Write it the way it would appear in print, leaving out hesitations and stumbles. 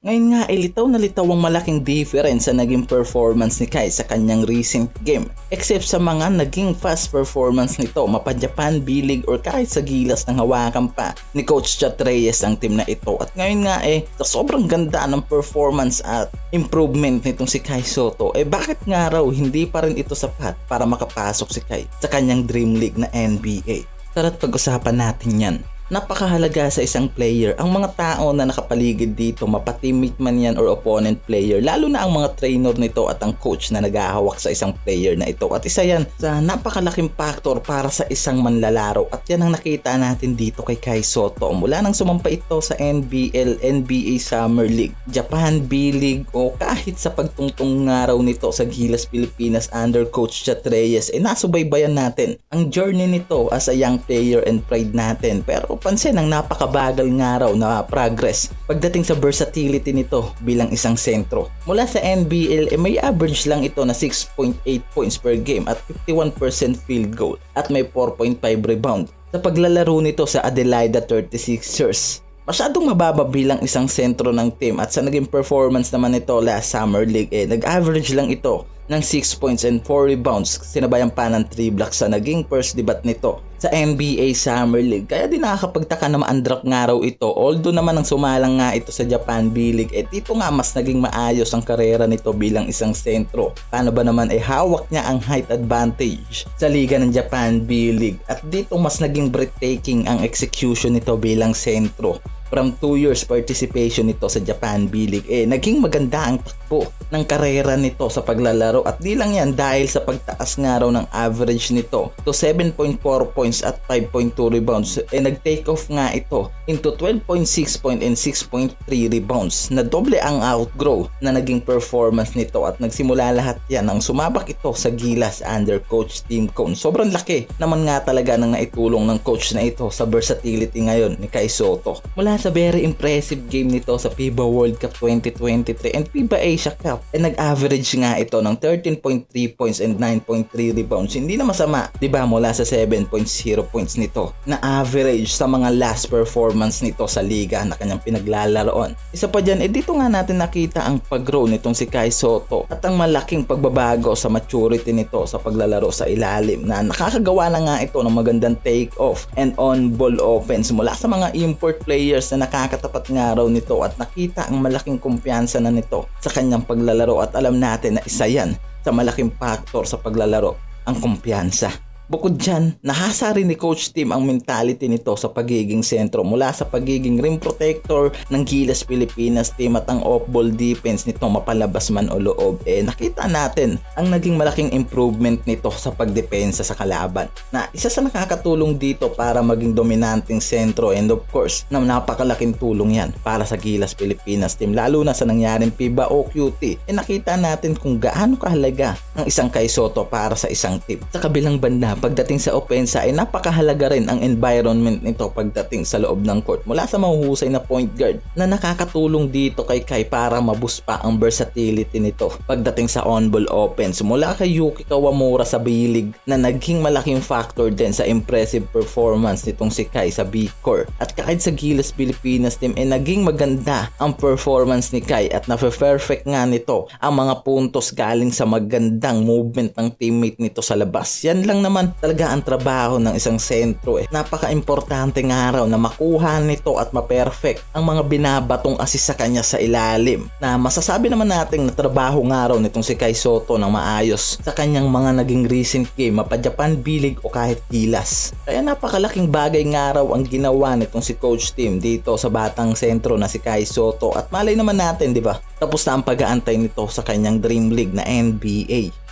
Ngayon nga ay litaw na litaw ang malaking difference sa naging performance ni Kai sa kanyang recent game. Except sa mga naging fast performance nito, mapa-Japan B-League or kahit sa gilas ng hawakan pa ni Coach Chat Reyes ang team na ito. At ngayon nga sa sobrang ganda ng performance at improvement nitong si Kai Sotto, bakit nga raw hindi pa rin ito sapat para makapasok si Kai sa kanyang dream league na NBA? Tara't pag-usapan natin yan. Napakahalaga sa isang player ang mga tao na nakapaligid dito, mapa-teammate man yan or opponent player, lalo na ang mga trainer nito at ang coach na naghahawak sa isang player na ito. At isa yan sa napakalaking factor para sa isang manlalaro, at yan ang nakita natin dito kay Kai Sotto mula nang sumampa ito sa NBL, NBA Summer League, Japan B-League o kahit sa pagtungtong nga raw nito sa Gilas Pilipinas under Coach Chat Reyes. Nasubaybayan natin ang journey nito as a young player and pride natin, pero pansin ang napakabagal nga raw na progress pagdating sa versatility nito bilang isang sentro. Mula sa NBL may average lang ito na 6.8 points per game at 51% field goal at may 4.5 rebound. Sa paglalaro nito sa Adelaida 36ers, masyadong mababa bilang isang sentro ng team, at sa naging performance naman nito last Summer League nag-average lang ito ng 6 points and 4 rebounds, sinabayan pa ng 3 blocks sa naging first debut nito sa NBA Summer League. Kaya di nakakapagtaka na ma-undraft nga raw ito, although naman ang sumalang nga ito sa Japan B-League, dito nga mas naging maayos ang karera nito bilang isang sentro. Paano ba naman hawak niya ang height advantage sa liga ng Japan B-League, at dito mas naging breathtaking ang execution nito bilang sentro. From 2 years participation nito sa Japan B-League, naging maganda ang takbo ng karera nito sa paglalaro, at di lang yan dahil sa pagtaas nga raw ng average nito to 7.4 points at 5.2 rebounds, nag-take off nga ito into 12.6 point and 6.3 rebounds, na doble ang outgrow na naging performance nito, at nagsimula lahat yan nang sumabak ito sa Gilas under Coach Tim Cone. Sobrang laki naman nga talaga ng naitulong ng coach na ito sa versatility ngayon ni Kai Sotto. Mula sa very impressive game nito sa FIBA World Cup 2023 and FIBA Asia Cup, nag-average nga ito ng 13.3 points and 9.3 rebounds. Hindi na masama, diba, mula sa 7.0 points nito na average sa mga last performance nito sa liga na kanyang pinaglalaroon. Isa pa dyan, dito nga natin nakita ang pag-grow nitong si Kai Sotto at ang malaking pagbabago sa maturity nito sa paglalaro sa ilalim, na nakakagawa na nga ito ng magandang take-off and on-ball offense mula sa mga import players na nakakatapat nga raw nito, at nakita ang malaking kumpiyansa na nito sa kanyang paglalaro, at alam natin na isa yan sa malaking factor sa paglalaro, ang kumpiyansa. Bukod dyan, nahasa rin ni Coach Tim ang mentality nito sa pagiging sentro, mula sa pagiging rim protector ng Gilas Pilipinas team at ang off-ball defense nito mapalabas man o loob. Nakita natin ang naging malaking improvement nito sa pagdepensa sa kalaban, na isa sa nakakatulong dito para maging dominanteng sentro, and of course na napakalaking tulong yan para sa Gilas Pilipinas team, lalo na sa nangyaring FIBA OQT. Nakita natin kung gaano kahalaga ang isang Kai Sotto para sa isang team. Sa kabilang banda, pagdating sa opensa napakahalaga rin ang environment nito pagdating sa loob ng court, mula sa mahuhusay na point guard na nakakatulong dito kay Kai para maboost pa ang versatility nito pagdating sa on-ball offense, mula kay Yuki Kawamura sa B-League na naging malaking factor din sa impressive performance nitong si Kai sa B-Core, at kahit sa Gilas Pilipinas team naging maganda ang performance ni Kai, at na-perfect nga nito ang mga puntos galing sa magandang movement ng teammate nito sa labas. Yan lang naman talaga ang trabaho ng isang sentro. Napaka-importante nga raw na makuha nito at ma-perfect ang mga binabatong assist sa kanya sa ilalim, na masasabi naman natin na trabaho nga raw nitong si Kai Sotto ng maayos sa kanyang mga naging recent game, mapa-Japan B-League o kahit Gilas. Kaya napakalaking bagay nga raw ang ginawa nitong si Coach Tim dito sa batang sentro na si Kai Sotto, at malay naman natin, di ba, tapos na ang pag-aantay nito sa kanyang dream league na NBA.